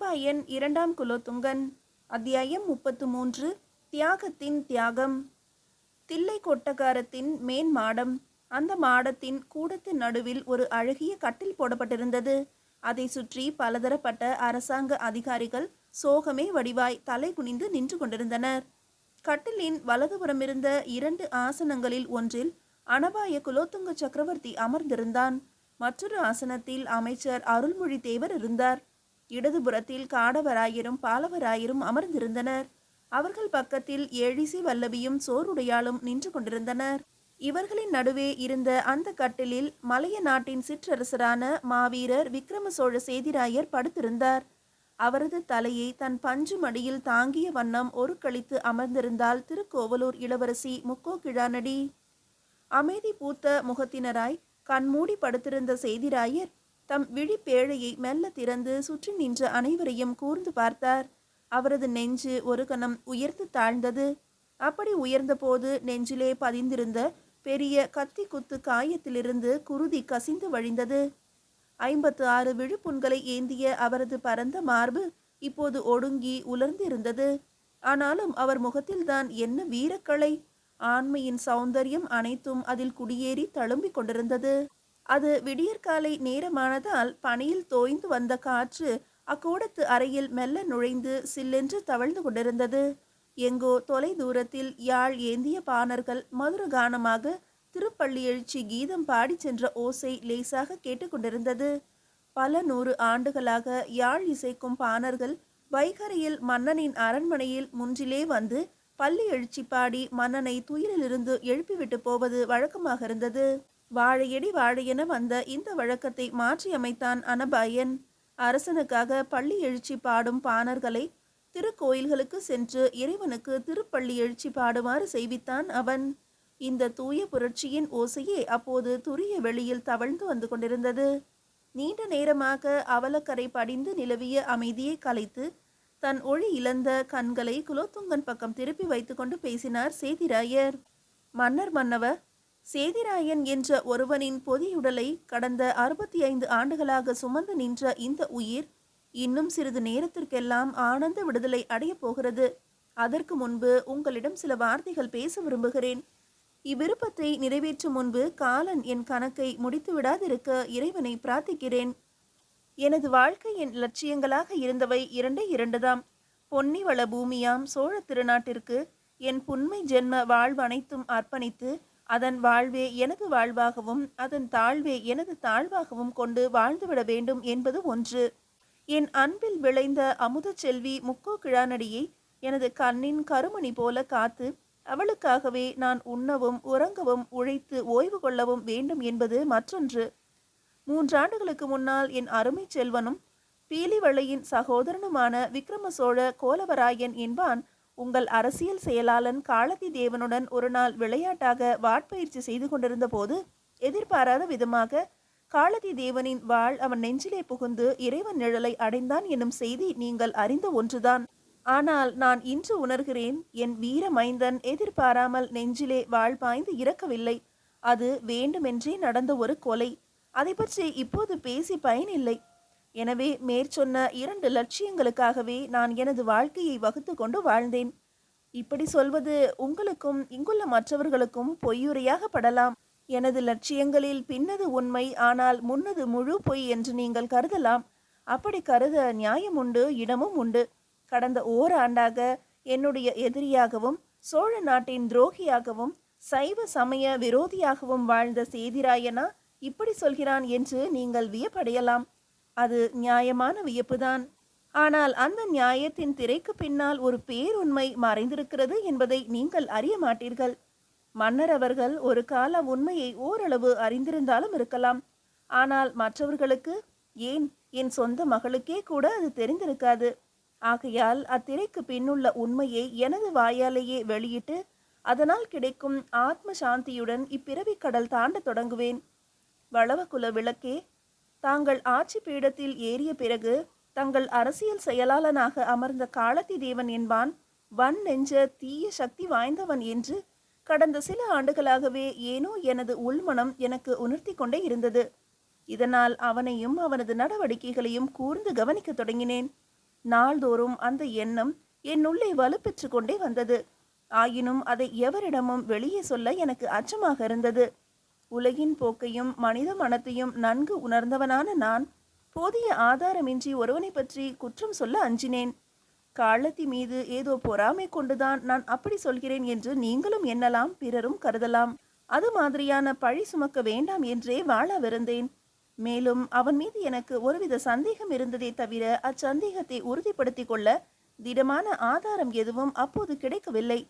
அனபாயன் இரண்டாம் குலோத்துங்கன். அத்தியாயம் 33. தியாகத்தின் தியாகம். தில்லை கொட்டகாரத்தின் மேன் மாடம். அந்த மாடத்தின் கூடத்து நடுவில் ஒரு அழகிய கட்டில் போடப்பட்டிருந்தது. அதை சுற்றி பலதரப்பட்ட அரசாங்க அதிகாரிகள் சோகமே வடிவாய் தலை குனிந்து நின்று கொண்டிருந்தனர். கட்டிலின் வலதுபுறமிருந்த 2 ஆசனங்களில் ஒன்றில் அனபாய குலோத்துங்க சக்கரவர்த்தி அமர்ந்திருந்தான். மற்றொரு ஆசனத்தில் அமைச்சர் அருள்மொழி தேவர் இருந்தார். இடதுபுறத்தில் காடவராயரும் பாலவராயரும் அமர்ந்திருந்தனர். அவர்கள் பக்கத்தில் ஏழிசி வல்லவியும் சோறுடையாலும் நின்று கொண்டிருந்தனர். இவர்களின் நடுவே இருந்த அந்த கட்டிலில் மலைய நாட்டின் சிற்றரசரான மாவீரர் விக்ரம சோழ சேதிராயர் படுத்திருந்தார். அவரது தலையை தன் பஞ்சு மடியில் தாங்கிய வண்ணம் ஒரு கழித்து அமர்ந்திருந்தால் திருக்கோவலூர் இளவரசி முக்கோகிழானடி. அமைதி பூத்த முகத்தினராய் கண்மூடி படுத்திருந்த சேதிராயர் தம் விழிப்பேழையை மெல்ல திறந்து சுற்றி நின்ற அனைவரையும் கூர்ந்து பார்த்தார். அவரது நெஞ்சு ஒரு கணம் உயர்ந்து தாழ்ந்தது. அப்படி உயர்ந்தபோது நெஞ்சிலே பதிந்திருந்த பெரிய கத்தி குத்து காயத்திலிருந்து குருதி கசிந்து வழிந்தது. 56 விழுப்புண்களை ஏந்திய அவரது பரந்த மார்பு இப்போது ஒடுங்கி உலர்ந்து இருந்தது. ஆனாலும் அவர் முகத்தில்தான் என்ன வீரக்கலை! ஆண்மையின் சௌந்தரியம் அனைத்தும் அதில் குடியேறி தழும்பிக் கொண்டிருந்தது. அது விடியற்காலை நேரமானதால் பனியில் தோய்ந்து வந்த காற்று அக்கூடத்து அறையில் மெல்ல நுழைந்து சில்லென்று தவழ்ந்து கொண்டிருந்தது. எங்கோ தொலை தூரத்தில் யாழ் ஏந்திய பாணர்கள் மதுரகானமாக திருப்பள்ளி எழுச்சி கீதம் பாடி சென்ற ஓசை லேசாக கேட்டுக்கொண்டிருந்தது. பல 100 ஆண்டுகளாக யாழ் இசைக்கும் பாணர்கள் வைகரையில் மன்னனின் அரண்மனையில் முன்றிலே வந்து பள்ளி எழுச்சி பாடி மன்னனை துயிலிலிருந்து எழுப்பிவிட்டு போவது வழக்கமாக இருந்தது. வாழையடி வாழையென வந்த இந்த வழக்கத்தை மாற்றி அமைத்தான் அனபாயன். அரசனுக்காக பள்ளி எழுச்சி பாடும் பாணர்களை திருக்கோயில்களுக்கு சென்று இறைவனுக்கு திருப்பள்ளி எழுச்சி பாடுமாறு செய்வித்தான் அவன். இந்த தூய புரட்சியின் ஓசையே அப்போது துரிய வெளியில் தவழ்ந்து வந்து கொண்டிருந்தது. நீண்ட நேரமாக அவலக்கரை படிந்து நிலவிய அமைதியை கலைத்து தன் ஒளி இழந்த கண்களை குலோத்துங்கன் பக்கம் திருப்பி வைத்துக்கொண்டு பேசினார் சேதிராயர். மன்னர் மன்னவ, சேதிராயன் என்ற ஒருவனின் பொதியுடலை கடந்த 65 ஆண்டுகளாக சுமந்து நின்ற இந்த உயிர் இன்னும் சிறிது நேரத்திற்கெல்லாம் ஆனந்த விடுதலை அடையப் போகிறது. அதற்கு முன்பு உங்களிடம் சில வார்த்தைகள் பேச விரும்புகிறேன். இவ்விருப்பத்தை நிறைவேற்றும் முன்பு காலன் என் கணக்கை முடித்து விடாதிருக்க இறைவனை பிரார்த்திக்கிறேன். எனது வாழ்க்கையின் லட்சியங்களாக இருந்தவை 2 தாம். பொன்னி வள பூமியாம் சோழ திருநாட்டிற்கு என் புன்மை ஜென்ம வாழ்வனைத்தும் அர்ப்பணித்து அதன் வாழ்வே எனது வாழ்வாகவும் அதன் தாழ்வே எனது தாழ்வாகவும் கொண்டு வாழ்ந்துவிட வேண்டும் என்பது ஒன்று. என் அன்பில் விளைந்த அமுத செல்வி முக்கோகிழானடியை எனது கண்ணின் கருமணி போல காத்து அவளுக்காகவே நான் உண்ணவும் உறங்கவும் உழைத்து ஓய்வு கொள்ளவும் வேண்டும் என்பது மற்றொன்று. 3 ஆண்டுகளுக்கு முன்னால் என் அருமை செல்வனும் பீலிவளையின் சகோதரனுமான விக்ரம சோழ கோலவராயன் என்பான் உங்கள் அரசியல் செயலாளன் காளத்தி தேவனுடன் ஒரு நாள் விளையாட்டாக வாட்பயிற்சி செய்து கொண்டிருந்த போது எதிர்பாராத விதமாக காளத்தி தேவனின் வாள் அவன் நெஞ்சிலே புகுந்து இறைவன் நிழலை அடைந்தான் என்னும் செய்தி நீங்கள் அறிந்த ஒன்றுதான். ஆனால் நான் இன்று உணர்கிறேன், என் வீர மைந்தன் எதிர்பாராமல் நெஞ்சிலே வாள் பாய்ந்து இறக்கவில்லை. அது வேண்டுமென்றே நடந்த ஒரு கொலை. அதை பற்றி இப்போது பேசி பயனில்லை. எனவே மேற்சொன்ன 2 லட்சியங்களுக்காகவே நான் எனது வாழ்க்கையை வகுத்து கொண்டு வாழ்ந்தேன். இப்படி சொல்வது உங்களுக்கும் இங்குள்ள மற்றவர்களுக்கும் பொய்யுரையாக படலாம். எனது லட்சியங்களில் பின்னது உண்மை, ஆனால் முன்னது முழு பொய் என்று நீங்கள் கருதலாம். அப்படி கருத நியாயம் உண்டு, இடமும் உண்டு. கடந்த ஓராண்டாக என்னுடைய எதிரியாகவும் சோழ நாட்டின் துரோகியாகவும் சைவ சமய விரோதியாகவும் வாழ்ந்த சேதிராயனா இப்படி சொல்கிறான் என்று நீங்கள் வியப்படையலாம். அது நியாயமான வியப்புதான். ஆனால் அந்த நியாயத்தின் திரைக்கு பின்னால் ஒரு பேருண்மை மறைந்திருக்கிறது என்பதை நீங்கள் அறிய மாட்டீர்கள். மன்னர் அவர்கள் ஒரு கால உண்மையை ஓரளவு அறிந்திருந்தாலும் இருக்கலாம். ஆனால் மற்றவர்களுக்கு, ஏன் என் சொந்த மகளுக்கே கூட அது தெரிந்திருக்காது. ஆகையால் அத்திரைக்கு பின்னுள்ள உண்மையை எனது வாயாலேயே வெளியிட்டு அதனால் கிடைக்கும் ஆத்ம சாந்தியுடன் இப்பிறவி கடல் தாண்ட தொடங்குவேன். வளவகுல விளக்கே, தாங்கள் ஆட்சி பீடத்தில் ஏறிய பிறகு தங்கள் அரசியல் செயலாளனாக அமர்ந்த காளத்தி தேவன் என்பான் வன் நெஞ்ச தீய சக்தி வாய்ந்தவன் என்று கடந்த சில ஆண்டுகளாகவே ஏனோ எனது உள்மனம் எனக்கு உணர்த்தி கொண்டே இருந்தது. இதனால் அவனையும் அவனது நடவடிக்கைகளையும் கூர்ந்து கவனிக்க தொடங்கினேன். நாள்தோறும் அந்த எண்ணம் என்னுள்ளே வலுப்பெற்று கொண்டே வந்தது. ஆயினும் அதை எவரிடமும் வெளியே சொல்ல எனக்கு அச்சமாக இருந்தது. உலகின் போக்கையும் மனித மனத்தையும் நன்கு உணர்ந்தவனான நான் போதிய ஆதாரமின்றி ஒருவனை பற்றி குற்றம் சொல்ல அஞ்சினேன். காலத்தி மீது ஏதோ பொறாமை கொண்டுதான் நான் அப்படி சொல்கிறேன் என்று நீங்களும் எண்ணலாம், பிறரும் கருதலாம். அது மாதிரியான பழி சுமக்க வேண்டாம் என்றே வாழவிருந்தேன். மேலும் அவன் மீது எனக்கு ஒருவித சந்தேகம் இருந்ததே தவிர அச்சந்தேகத்தை உறுதிப்படுத்திக் கொள்ள திடமான ஆதாரம் எதுவும் அப்போது கிடைக்கவில்லை.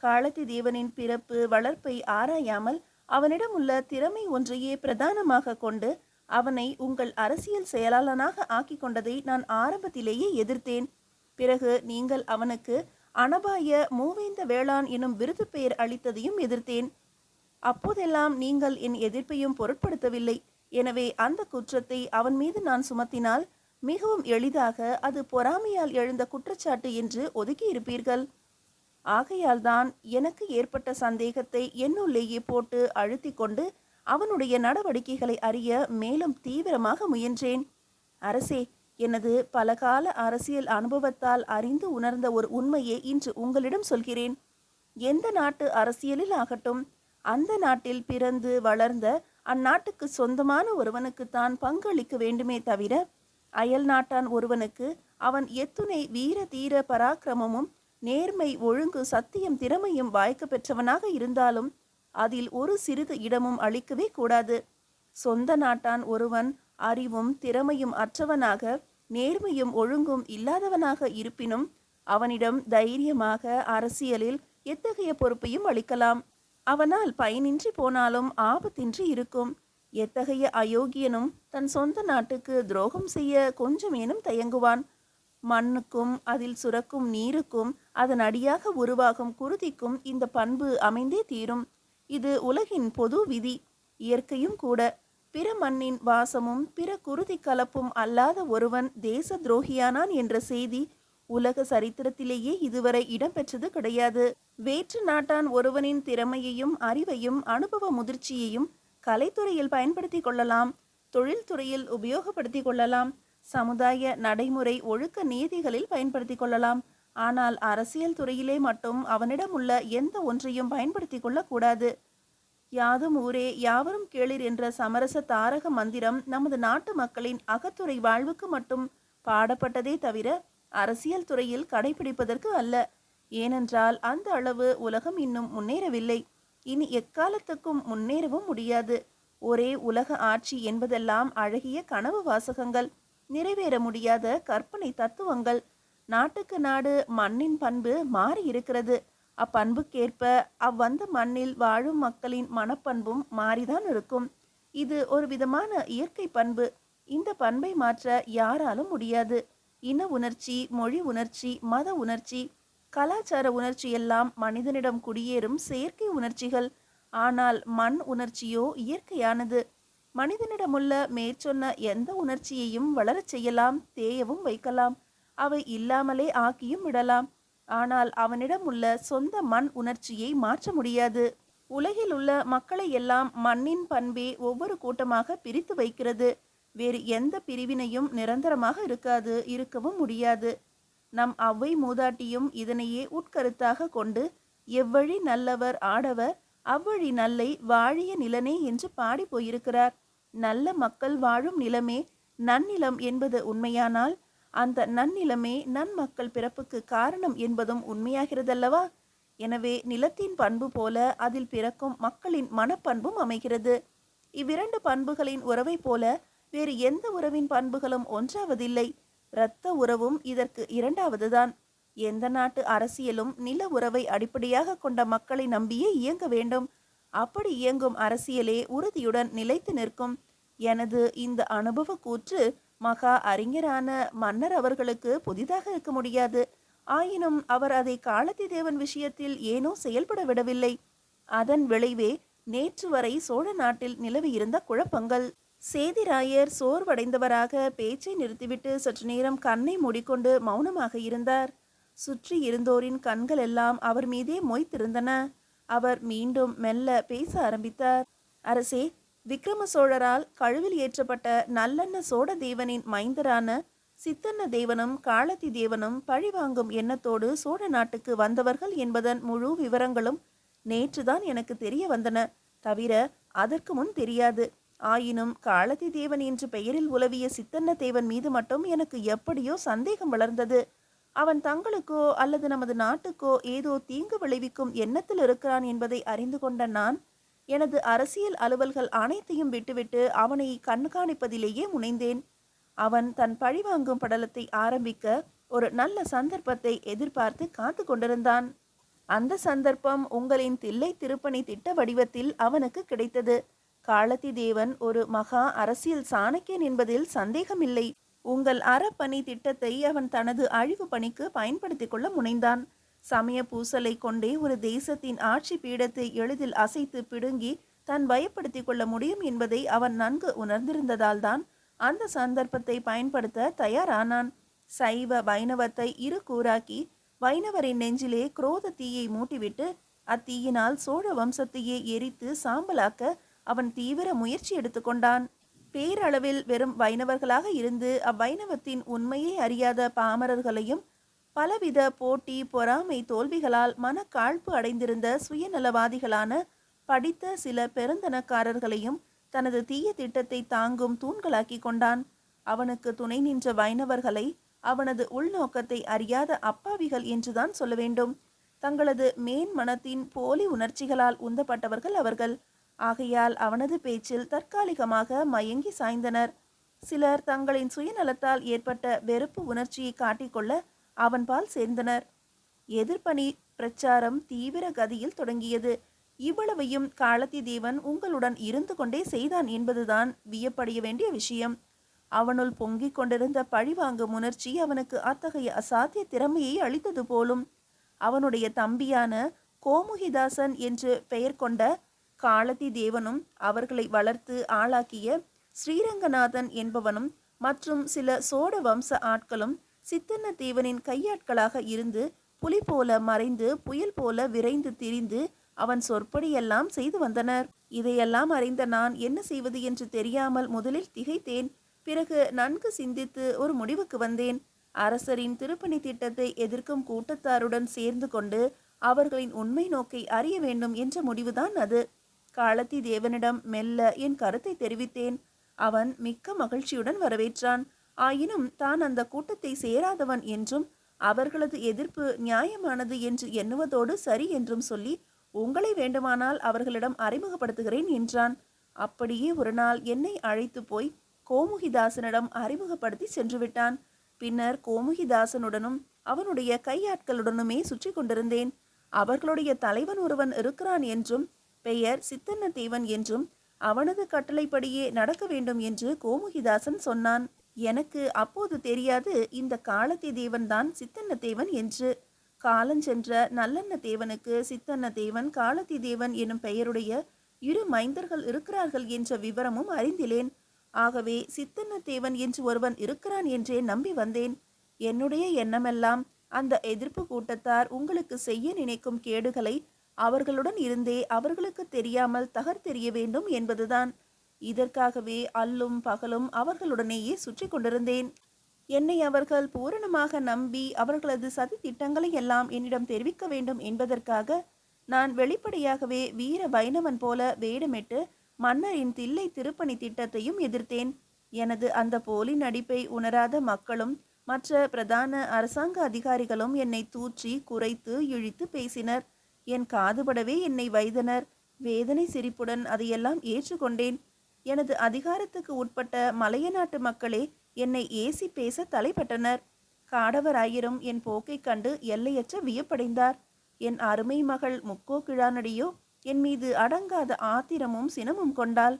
காலத்தி தேவனின் பிறப்பு வளர்ப்பை ஆராயாமல் அவனிடம் உள்ள திறமை ஒன்றையே பிரதானமாக கொண்டு அவனை உங்கள் அரசியல் செயலாளனாக ஆக்கி கொண்டதை நான் ஆரம்பத்திலேயே எதிர்த்தேன். பிறகு நீங்கள் அவனுக்கு அனபாய மூவேந்த வேளாண் எனும் விருது பெயர் அளித்ததையும் எதிர்த்தேன். அப்போதெல்லாம் நீங்கள் என் எதிர்ப்பையும் பொருட்படுத்தவில்லை. எனவே அந்த குற்றத்தை அவன் மீது நான் சுமத்தினால் மிகவும் எளிதாக அது பொறாமையால் எழுந்த குற்றச்சாட்டு என்று ஒதுக்கியிருப்பீர்கள். ஆகையால் தான் எனக்கு ஏற்பட்ட சந்தேகத்தை என்னுள்ளேயே போட்டு அழுத்தி கொண்டு அவனுடைய நடவடிக்கைகளை அறிய மேலும் தீவிரமாக முயன்றேன். அரசே, எனது பலகால அரசியல் அனுபவத்தால் அறிந்து உணர்ந்த ஒரு உண்மையை இன்று உங்களிடம் சொல்கிறேன். எந்த நாட்டு அரசியலில் ஆகட்டும், அந்த நாட்டில் பிறந்து வளர்ந்த அந்நாட்டுக்கு சொந்தமான ஒருவனுக்கு தான் பங்களிக்க வேண்டுமே தவிர அயல் நாட்டான் ஒருவனுக்கு அவன் எத்துணை வீர தீர பராக்கிரமமும் நேர்மை ஒழுங்கு சத்தியம் திறமையும் வாய்க்க பெற்றவனாக இருந்தாலும் அதில் ஒரு சிறிது இடமும் அளிக்கவே கூடாது. சொந்த நாட்டான் ஒருவன் அறிவும் திறமையும் அற்றவனாக நேர்மையும் ஒழுங்கும் இல்லாதவனாக இருப்பினும் அவனிடம் தைரியமாக அரசியலில் எத்தகைய பொறுப்பையும் அளிக்கலாம். அவனால் பயனின்றி போனாலும் ஆபத்தின்றி இருக்கும். எத்தகைய அயோக்கியனும் தன் சொந்த நாட்டுக்கு துரோகம் செய்ய கொஞ்சமேனும் தயங்குவான். மண்ணுக்கும் அதில் சுரக்கும் நீருக்கும் அதன் அடியாக உருவாகும் குருதிக்கும் இந்த பண்பு அமைந்தே தீரும். இது உலகின் பொது விதி, இயற்கையும் கூட. பிற மண்ணின் வாசமும் பிற குருதி கலப்பும் அல்லாத ஒருவன் தேச துரோகியானான் என்ற செய்தி உலக சரித்திரத்திலேயே இதுவரை இடம்பெற்றது கிடையாது. வேற்று நாட்டான் ஒருவனின் திறமையையும் அறிவையும் அனுபவ முதிர்ச்சியையும் கலைத்துறையில் பயன்படுத்தி கொள்ளலாம், தொழில்துறையில் உபயோகப்படுத்தி கொள்ளலாம், சமுதாய நடைமுறை ஒழுக்க நீதிகளில் பயன்படுத்தி கொள்ளலாம். ஆனால் அரசியல் துறையிலே மட்டும் அவனிடம் உள்ள எந்த ஒன்றையும் பயன்படுத்தி கொள்ளக்கூடாது. யாதும் ஊரே யாவரும் கேளிர் என்ற சமரச தாரக மந்திரம் நமது நாட்டு மக்களின் அகத்துறை வாழ்வுக்கு மட்டும் பாடப்பட்டதே தவிர அரசியல் துறையில் கடைபிடிப்பதற்கு அல்ல. ஏனென்றால் அந்த அளவு உலகம் இன்னும் முன்னேறவில்லை, இனி எக்காலத்துக்கும் முன்னேறவும் முடியாது. ஒரே உலக ஆட்சி என்பதெல்லாம் அழகிய கனவு வாசகங்கள், நிறைவேற முடியாத கற்பனை தத்துவங்கள். நாட்டுக்கு நாடு மண்ணின் பண்பு மாறி இருக்கிறது. அப்பண்புக்கேற்ப அவ்வந்த மண்ணில் வாழும் மக்களின் மனப்பண்பும் மாறிதான் இருக்கும். இது ஒரு விதமான இயற்கை பண்பு. இந்த பண்பை மாற்ற யாராலும் முடியாது. இன உணர்ச்சி, மொழி உணர்ச்சி, மத உணர்ச்சி, கலாச்சார உணர்ச்சி எல்லாம் மனிதனிடம் குடியேறும் செயற்கை உணர்ச்சிகள். ஆனால் மண் உணர்ச்சியோ இயற்கையானது. மனிதனிடமுள்ள மேற்சொன்ன எந்த உணர்ச்சியையும் வளரச் செய்யலாம், தேயவும் வைக்கலாம், அவை இல்லாமலே ஆக்கியும் விடலாம். ஆனால் அவனிடம் உள்ள சொந்த மண் உணர்ச்சியை மாற்ற முடியாது. உலகில் உள்ள மக்களை எல்லாம் மண்ணின் பண்பே ஒவ்வொரு கூட்டமாக பிரித்து வைக்கிறது. வேறு எந்த பிரிவினையும் நிரந்தரமாக இருக்காது, இருக்கவும் முடியாது. நம் அவ்வை மூதாட்டியும் இதனையே உட்கருத்தாக கொண்டு எவ்வழி நல்லவர் ஆடவர் அவ்வழி நல்லை வாழிய நிலனே என்று பாடி போயிருக்கிறார். நல்ல மக்கள் வாழும் நிலமே நன்னிலம் என்பது உண்மையானால் அந்த நன்னிலமே நன்மக்கள் பிறப்புக்கு காரணம் என்பதும் உண்மையாகிறதல்லவா? எனவே நிலத்தின் பண்பு போல அதில் பிறக்கும் மக்களின் மனப்பண்பும் அமைகிறது. இவ்விரண்டு பண்புகளின் உறவை போல வேறு எந்த உறவின் பண்புகளும் ஒன்றாவதில்லை. இரத்த உறவும் இதற்கு இரண்டாவதுதான். எந்த நாட்டு அரசியலும் நில உறவை அடிப்படையாக கொண்ட மக்களை நம்பியே இயங்க வேண்டும். அப்படி இயங்கும் அரசியலே உறுதியுடன் நிலைத்து நிற்கும். எனது இந்த அனுபவ கூற்று மகா அறிஞரான மன்னர் அவர்களுக்கு புதிதாக இருக்க முடியாது. ஆயினும் அவர் அதை காலத்தி தேவன் விஷயத்தில் ஏனோ செயல்பட விடவில்லை. அதன் விளைவே நேற்று வரை சோழ நாட்டில் நிலவியிருந்த குழப்பங்கள். சேதிராயர் சோர்வடைந்தவராக பேச்சை நிறுத்திவிட்டு சற்று நேரம் கண்ணை மூடிக்கொண்டு மௌனமாக இருந்தார். சுற்றி இருந்தோரின் கண்கள் எல்லாம் அவர் மீதே மொய்த்திருந்தன. அவர் மீண்டும் மெல்ல பேச ஆரம்பித்தார். அரசே, விக்ரம சோழரால் கழுவில் ஏற்றப்பட்ட நல்லெண்ண சோழ தேவனின் மைந்தரான சித்தன்ன தேவனும் காளத்தி தேவனும் பழிவாங்கும் எண்ணத்தோடு சோழ நாட்டுக்கு வந்தவர்கள் என்பதன் முழு விவரங்களும் நேற்றுதான் எனக்கு தெரிய வந்தன. தவிர அதற்கு முன் தெரியாது. ஆயினும் காளத்தி தேவன் என்று பெயரில் உலவிய சித்தன்ன தேவன் மீது மட்டும் எனக்கு எப்படியோ சந்தேகம் வளர்ந்தது. அவன் தங்களுக்கோ அல்லது நமது நாட்டுக்கோ ஏதோ தீங்கு விளைவிக்கும் எண்ணத்தில் இருக்கிறான் என்பதை அறிந்து கொண்ட நான் எனது அரசியல் அலுவல்கள் அனைத்தையும் விட்டுவிட்டு அவனை கண்காணிப்பதிலேயே முனைந்தேன். அவன் தன் பழிவாங்கும் படலத்தை ஆரம்பிக்க ஒரு நல்ல சந்தர்ப்பத்தை எதிர்பார்த்து காத்து கொண்டிருந்தான். அந்த சந்தர்ப்பம் உங்களின் தில்லை திருப்பணி திட்ட வடிவத்தில் அவனுக்கு கிடைத்தது. காளத்தி தேவன் ஒரு மகா அரசியல் சாணக்கியன் என்பதில் சந்தேகமில்லை. உங்கள் அறப்பணி திட்டத்தை அவன் தனது அழிவு பணிக்கு பயன்படுத்தி கொள்ள முனைந்தான். சமய பூசலை கொண்டே ஒரு தேசத்தின் ஆட்சி பீடத்தை எளிதில் அசைத்து பிடுங்கி தன் பயப்படுத்தி கொள்ள முடியும் என்பதை அவன் நன்கு உணர்ந்திருந்ததால் தான் அந்த சந்தர்ப்பத்தை பயன்படுத்த தயாரானான். சைவ வைணவத்தை இரு கூறாக்கி வைணவரின் நெஞ்சிலே குரோத தீயை மூட்டிவிட்டு அத்தீயினால் சோழ வம்சத்தையே எரித்து சாம்பலாக்க அவன் தீவிர முயற்சி எடுத்துக்கொண்டான். பேரளவில் வெறும் வைணவர்களாக இருந்து அவ்வைணவத்தின் உண்மையை அறியாத பாமரர்களையும் பலவித போட்டி பொறாமை தோல்விகளால் மனக்காழ்ப்பு அடைந்திருந்த சுயநலவாதிகளான படித்த சில பெருந்தனக்காரர்களையும் தனது தீய திட்டத்தை தாங்கும் தூண்களாக்கி கொண்டான். அவனுக்கு துணை நின்ற வைணவர்களை அவனது உள்நோக்கத்தை அறியாத அப்பாவிகள் என்றுதான் சொல்ல வேண்டும். தங்களது மேன்மனத்தின் போலி உணர்ச்சிகளால் உந்தப்பட்டவர்கள் அவர்கள். ஆகையால் அவனது பேச்சில் தற்காலிகமாக மயங்கி சாய்ந்தனர். சிலர் தங்களின் சுயநலத்தால் ஏற்பட்ட வெறுப்பு உணர்ச்சியை காட்டிக்கொள்ள அவன்பால் சேர்ந்தனர். எதிர்ப்பணி பிரச்சாரம் தீவிர கதியில் தொடங்கியது. இவ்வளவையும் காளத்தி தேவன் உங்களுடன் இருந்து கொண்டே செய்தான் என்பதுதான் வியப்படைய வேண்டிய விஷயம். அவனுள் பொங்கிக் கொண்டிருந்த பழிவாங்கும் உணர்ச்சி அவனுக்கு அத்தகைய அசாத்திய திறமையை அளித்தது போலும். அவனுடைய தம்பியான கோமுகிதாசன் என்று பெயர் கொண்ட காளத்தி தேவனும் அவர்களை வளர்த்து ஆளாக்கிய ஸ்ரீரங்கநாதன் என்பவனும் மற்றும் சில சோழ வம்ச ஆட்களும் சித்தன்ன தேவனின் கையாட்களாக இருந்து புலி போல மறைந்து புயல் போல விரைந்து திரிந்து அவன் சொற்படியெல்லாம் செய்து வந்தனர். இதையெல்லாம் அறிந்த நான் என்ன செய்வது என்று தெரியாமல் முதலில் திகைத்தேன். பிறகு நன்கு சிந்தித்து ஒரு முடிவுக்கு வந்தேன். அரசரின் திருப்பணி திட்டத்தை எதிர்க்கும் கூட்டத்தாருடன் சேர்ந்து கொண்டு அவர்களின் உண்மை நோக்கை அறிய வேண்டும் என்ற முடிவுதான் அது. காளத்தி தேவனிடம் மெல்ல என் கருத்தை தெரிவித்தேன். அவன் மிக்க மகிழ்ச்சியுடன் வரவேற்றான். ஆயினும் தான் அந்த கூட்டத்தை சேராதவன் என்றும் அவர்களது எதிர்ப்பு நியாயமானது என்று எண்ணுவதோடு சரி என்றும் சொல்லி உங்களை வேண்டுமானால் அவர்களிடம் அறிமுகப்படுத்துகிறேன் என்றான். அப்படியே ஒரு நாள் என்னை அழைத்து போய் கோமுகிதாசனிடம் அறிமுகப்படுத்தி சென்று விட்டான். பின்னர் கோமுகிதாசனுடனும் அவனுடைய கையாட்களுடனுமே சுற்றி கொண்டிருந்தேன். அவர்களுடைய தலைவன் ஒருவன் இருக்கிறான் என்றும் பெயர் சித்தன்ன தேவன் என்றும் அவனது கட்டளைப்படியே நடக்க வேண்டும் என்று கோமுகிதாசன் சொன்னான். எனக்கு அப்போது தெரியாது இந்த காளத்தி தேவன்தான் சித்தன்ன தேவன் என்று. காலஞ்சென்ற நல்லெண்ண தேவனுக்கு சித்தன்ன தேவன் காளத்தி தேவன் எனும் பெயருடைய இரு மைந்தர்கள் இருக்கிறார்கள் என்ற விவரமும் அறிந்திலேன். ஆகவே சித்தன்ன தேவன் என்று ஒருவன் இருக்கிறான் என்றே நம்பி வந்தேன். என்னுடைய எண்ணமெல்லாம் அந்த எதிர்ப்பு கூட்டத்தார் உங்களுக்கு செய்ய நினைக்கும் கேடுகளை அவர்களுடன் இருந்தே அவர்களுக்கு தெரியாமல் தகர்த்தெறிய வேண்டும் என்பதுதான். இதற்காகவே அல்லும் பகலும் அவர்களுடனேயே சுற்றி கொண்டிருந்தேன். என்னை அவர்கள் பூரணமாக நம்பி அவர்களது சதி திட்டங்களை எல்லாம் என்னிடம் தெரிவிக்க வேண்டும் என்பதற்காக நான் வெளிப்படையாகவே வீர வைணவன் போல வேடமிட்டு மன்னரின் தில்லை திருப்பணி திட்டத்தையும் எதிர்த்தேன். எனது அந்த போலி நடிப்பை உணராத மக்களும் மற்ற பிரதான அரசாங்க அதிகாரிகளும் என்னை தூற்றி குறைத்து இழித்து பேசினர். என் காதுபடவே என்னை வைத்தனர். வேதனை சிரிப்புடன் அதையெல்லாம் ஏற்றுக்கொண்டேன். எனது அதிகாரத்துக்கு உட்பட்ட மலைய நாட்டு மக்களே என்னை ஏசி பேச தலைப்பட்டனர். காடவராயிரம் என் போக்கைக் கண்டு எல்லையற்ற வியப்படைந்தார். என் அருமை மகள் முக்கோ கிழானடியோ என் மீது அடங்காத ஆத்திரமும் சினமும் கொண்டாள்.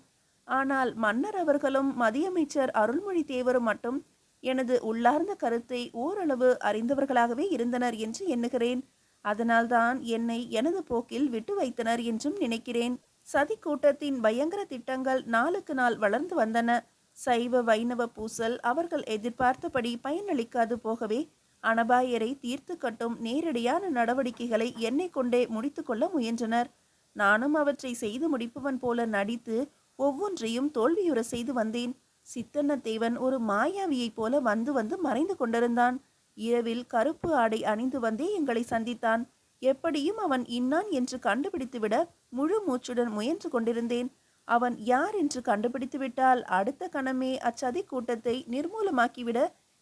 ஆனால் மன்னர் அவர்களும் மதியமைச்சர் அருள்மொழி தேவரும் மட்டும் எனது உள்ளார்ந்த கருத்தை ஓரளவு அறிந்தவர்களாகவே இருந்தனர் என்று எண்ணுகிறேன். அதனால்தான் என்னை எனது போக்கில் விட்டு வைத்தனர் என்றும் நினைக்கிறேன். சதி கூட்டத்தின் பயங்கர திட்டங்கள் நாளுக்கு நாள் வளர்ந்து வந்தன. சைவ வைணவ பூசல் அவர்கள் எதிர்பார்த்தபடி பயனளிக்காது போகவே அனபாயரை தீர்த்து கட்டும் நேரடியான நடவடிக்கைகளை என்னை கொண்டே முடித்து கொள்ள முயன்றனர். நானும் அவற்றை செய்து முடிப்பவன் போல நடித்து ஒவ்வொன்றையும் தோல்வியுற செய்து வந்தேன். சித்தன்னத்தேவன் ஒரு மாயாவியைப் போல வந்து வந்து மறைந்து கொண்டிருந்தான். இரவில் கருப்பு ஆடை அணிந்து வந்தே எங்களை சந்தித்தான். எப்படியும் அவன் இன்னான் என்று கண்டுபிடித்துவிட முழு மூச்சுடன் முயன்று கொண்டிருந்தேன். அவன் யார் என்று கண்டுபிடித்துவிட்டால் அடுத்த கணமே அச்சதி கூட்டத்தை நிர்மூலமாக்கிவிட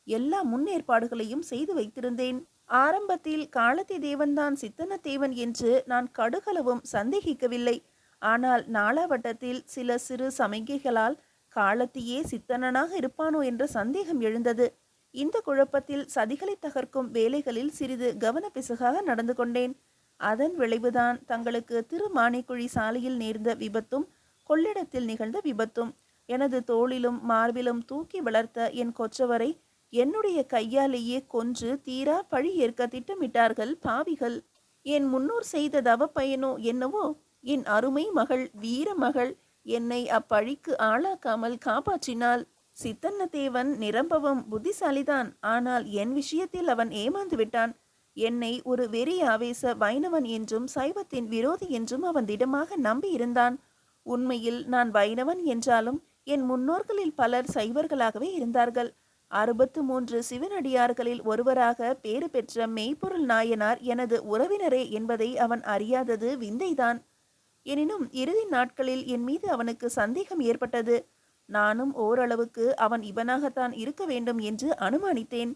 எல்லா முன்னேற்பாடுகளையும் செய்து வைத்திருந்தேன். ஆரம்பத்தில் காலத்தி தேவன்தான் சித்தன்னத்தேவன் என்று நான் கடுகளவும் சந்தேகிக்கவில்லை. ஆனால் நாளாவட்டத்தில் சில சிறு சமிகைகளால் காலத்தியே சித்தனனாக இருப்பானோ என்ற சந்தேகம் எழுந்தது. இந்த குழப்பத்தில் சதிகளை தகர்க்கும் வேலைகளில் சிறிது கவனப்பிசகாக நடந்து கொண்டேன். அதன் விளைவுதான் தங்களுக்கு திருமானைக்குழி சாலையில் நேர்ந்த விபத்தும் கொள்ளிடத்தில் நிகழ்ந்த விபத்தும். எனது தோளிலும் மார்பிலும் தூக்கி வளர்த்த என் கொற்றவரை என்னுடைய கையாலேயே கொன்று தீரா பழி ஏற்க திட்டமிட்டார்கள் பாவிகள். என் முன்னோர் செய்த தவ பயனோ என்னவோ, என் அருமை மகள் வீர மகள் என்னை அப்பழிக்கு ஆளாக்காமல் காப்பாற்றினாள். சித்தன்னதேவன் நிரம்பவும் புத்திசாலிதான். ஆனால் என் விஷயத்தில் அவன் ஏமாந்து விட்டான். என்னை ஒரு வெறி ஆவேச வைணவன் என்றும் சைவத்தின் விரோதி என்றும் அவன் திடமாக நம்பியிருந்தான். உண்மையில் நான் வைணவன் என்றாலும் என் முன்னோர்களில் பலர் சைவர்களாகவே இருந்தார்கள். 63 சிவனடியார்களில் ஒருவராக பேறு பெற்ற மெய்ப்பொருள் நாயனார் எனது உறவினரே என்பதை அவன் அறியாதது விந்தைதான். எனினும் இறுதி நாட்களில் என் மீது அவனுக்கு சந்தேகம் ஏற்பட்டது. நானும் ஓரளவுக்கு அவன் இவனாகத்தான் இருக்க வேண்டும் என்று அனுமானித்தேன்.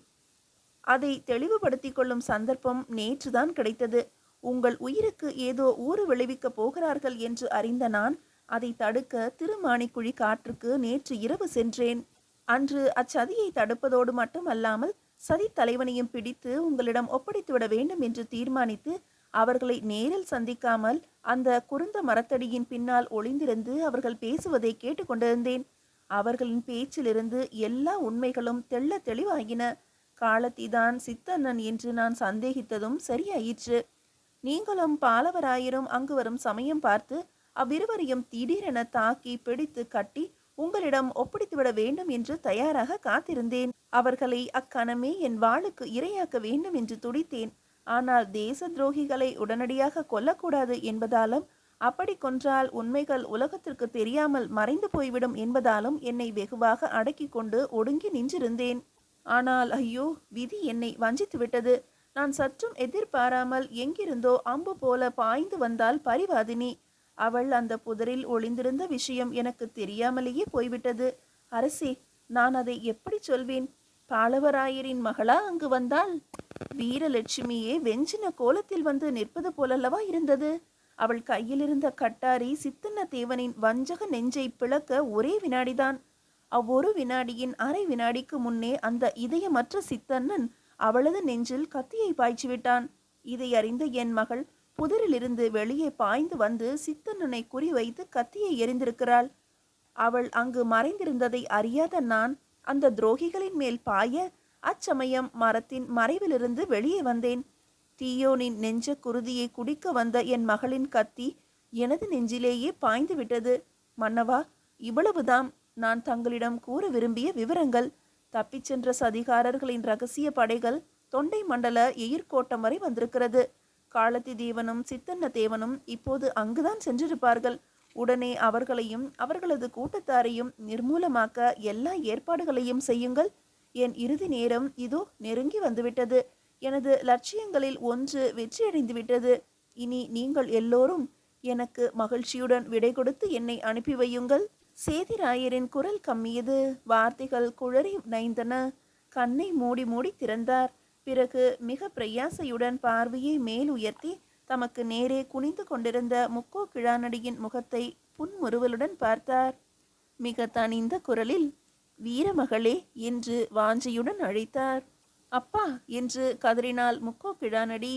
அதை தெளிவுபடுத்திக் கொள்ளும் சந்தர்ப்பம் நேற்றுதான் கிடைத்தது. உங்கள் உயிருக்கு ஏதோ ஊறு விளைவிக்கப் போகிறார்கள் என்று அறிந்த நான் அதை தடுக்க திருமாணிக்குழி காற்றுக்கு நேற்று இரவு சென்றேன். அன்று அச்சதியை தடுப்பதோடு மட்டுமல்லாமல் சதி தலைவனையும் பிடித்து உங்களிடம் ஒப்படைத்துவிட வேண்டும் என்று தீர்மானித்து அவர்களை நேரில் சந்திக்காமல் அந்த குருந்த மரத்தடியின் பின்னால் ஒளிந்திருந்து அவர்கள் பேசுவதை கேட்டுக்கொண்டிருந்தேன். அவர்களின் பேச்சிலிருந்து எல்லா உண்மைகளும் தெள்ள தெளிவாகின. காலத்திதான் சித்தண்ணன் என்று நான் சந்தேகித்ததும் சரியாயிற்று. நீங்களும் பாலவராயரும் அங்கு வரும் சமயம் பார்த்து அவ்விருவரையும் திடீரென தாக்கி பிடித்து கட்டி உங்களிடம் ஒப்படைத்துவிட வேண்டும் என்று தயாராக காத்திருந்தேன். அவர்களை அக்கணமே என் வாளுக்கு இரையாக்க வேண்டும் என்று துடித்தேன். ஆனால் தேச துரோகிகளை உடனடியாக கொல்லக்கூடாது என்பதாலும் அப்படி கொன்றால் உண்மைகள் உலகத்திற்கு தெரியாமல் மறைந்து போய்விடும் என்பதாலும் என்னை வெகுவாக அடக்கி கொண்டு ஒடுங்கி நின்றிருந்தேன். ஆனால் ஐயோ, விதி என்னை வஞ்சித்து விட்டது. நான் சற்றும் எதிர்பாராமல் எங்கிருந்தோ அம்பு போல பாய்ந்து வந்தால் பரிவாதினி. அவள் அந்த புதரில் ஒளிந்திருந்த விஷயம் எனக்கு தெரியாமலேயே போய்விட்டது. அரசே, நான் அதை எப்படி சொல்வேன்? பாலவராயரின் மகளா அங்கு வந்தாள்? வீரலட்சுமியே வெஞ்சின கோலத்தில் வந்து நிற்பது போலல்லவா இருந்தது. அவள் கையில் இருந்த கட்டாரி சித்தன்ன தேவனின் வஞ்சக நெஞ்சை பிளக்க ஒரே வினாடிதான். அவ்வொரு வினாடியின் அரை வினாடிக்கு முன்னே அந்த இதயமற்ற சித்தன்னன் அவளது நெஞ்சில் கத்தியை பாய்ச்சிவிட்டான். இதை அறிந்த என் மகள் புதரிலிருந்து வெளியே பாய்ந்து வந்து சித்தன்னனை குறிவைத்து கத்தியை எறிந்திருக்கிறாள். அவள் அங்கு மறைந்திருந்ததை அறியாத நான் அந்த துரோகிகளின் மேல் பாய அச்சமயம் மரத்தின் மறைவிலிருந்து வெளியே வந்தேன். தீயோனின் நெஞ்ச குருதியை குடிக்க வந்த என் மகளின் கத்தி எனது நெஞ்சிலேயே பாய்ந்து விட்டது. மன்னவா, இவ்வளவுதான் நான் தங்களிடம் கூற விரும்பிய விவரங்கள். தப்பிச் சென்ற சதிகாரர்களின் ரகசிய படைகள் தொண்டை மண்டல எயிர்கோட்டம் வரை வந்திருக்கிறது. காலத்தி தேவனும் சித்தன்ன தேவனும் இப்போது அங்குதான் சென்றிருப்பார்கள். உடனே அவர்களையும் அவர்களது கூட்டத்தாரையும் நிர்மூலமாக்க எல்லா ஏற்பாடுகளையும் செய்யுங்கள். என் இறுதி நேரம் இதோ நெருங்கி வந்துவிட்டது. எனது லட்சியங்களில் ஒன்று வெற்றியடைந்து விட்டது. இனி நீங்கள் எல்லோரும் எனக்கு மகிழ்ச்சியுடன் விடை கொடுத்து என்னை அனுப்பி வையுங்கள். சேதிராயரின் குரல் கம்மியது. வார்த்தைகள் குழறி நைந்தன. கண்ணை மூடி மூடி திறந்தார். பிறகு மிக பிரயாசையுடன் பார்வையை மேல் உயர்த்தி தமக்கு நேரே குனிந்து கொண்டிருந்த முக்கோ கிழானடியின் முகத்தை புன்முறுவலுடன் பார்த்தார். மிக தனிந்த குரலில், வீரமகளே என்று வாஞ்சையுடன் அழைத்தார். அப்பா என்று கதறினாள் முக்கோ கிழானடி.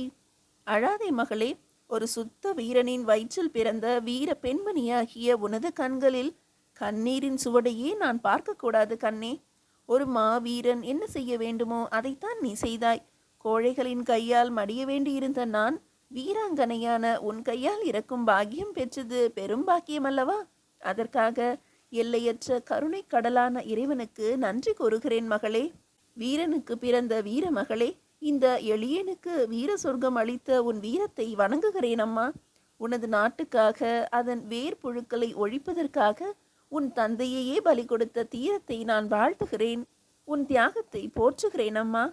அழாதே மகளே, ஒரு சுத்த வீரனின் வயிற்றில் பிறந்த வீர பெண்மணியாகிய உனது கண்களில் கண்ணீரின் சுவடையே நான் பார்க்கக்கூடாது கண்ணே. ஒரு மாவீரன் என்ன செய்ய வேண்டுமோ அதைத்தான் நீ செய்தாய். கோழைகளின் கையால் மடிய வேண்டியிருந்த நான் வீராங்கனையான உன் கையால் இறக்கும் பாக்கியம் பெற்றது பெரும் பாக்கியமல்லவா? அதற்காக எல்லையற்ற கருணை கடலான இறைவனுக்கு நன்றி கூறுகிறேன் மகளே. வீரனுக்கு பிறந்த வீர மகளே, இந்த எளியனுக்கு வீர சொர்க்கம் அளித்த உன் வீரத்தை வணங்குகிறேன் அம்மா. உனது நாட்டுக்காக, அதன் வேர் புழுக்களை ஒழிப்பதற்காக உன் தந்தையையே பலி கொடுத்த தீரத்தை நான் வாழ்த்துகிறேன். உன் தியாகத்தை போற்றுகிறேன் அம்மா.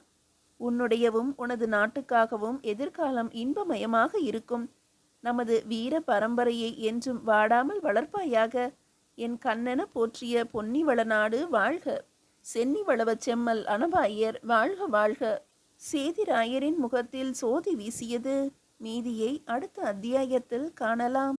உன்னுடையவும் உனது நாட்டுக்காகவும் எதிர்காலம் இன்பமயமாக இருக்கும். நமது வீர பரம்பரையை என்றும் வாடாமல் வளர்ப்பாயாக. என் கண்ணென போற்றிய பொன்னி வளநாடு வாழ்க. சென்னி வளவச் செம்மல் அனபாயர் வாழ்க வாழ்க. சேதிராயரின் முகத்தில் சோதி வீசியது. மீதியை அடுத்த அத்தியாயத்தில் காணலாம்.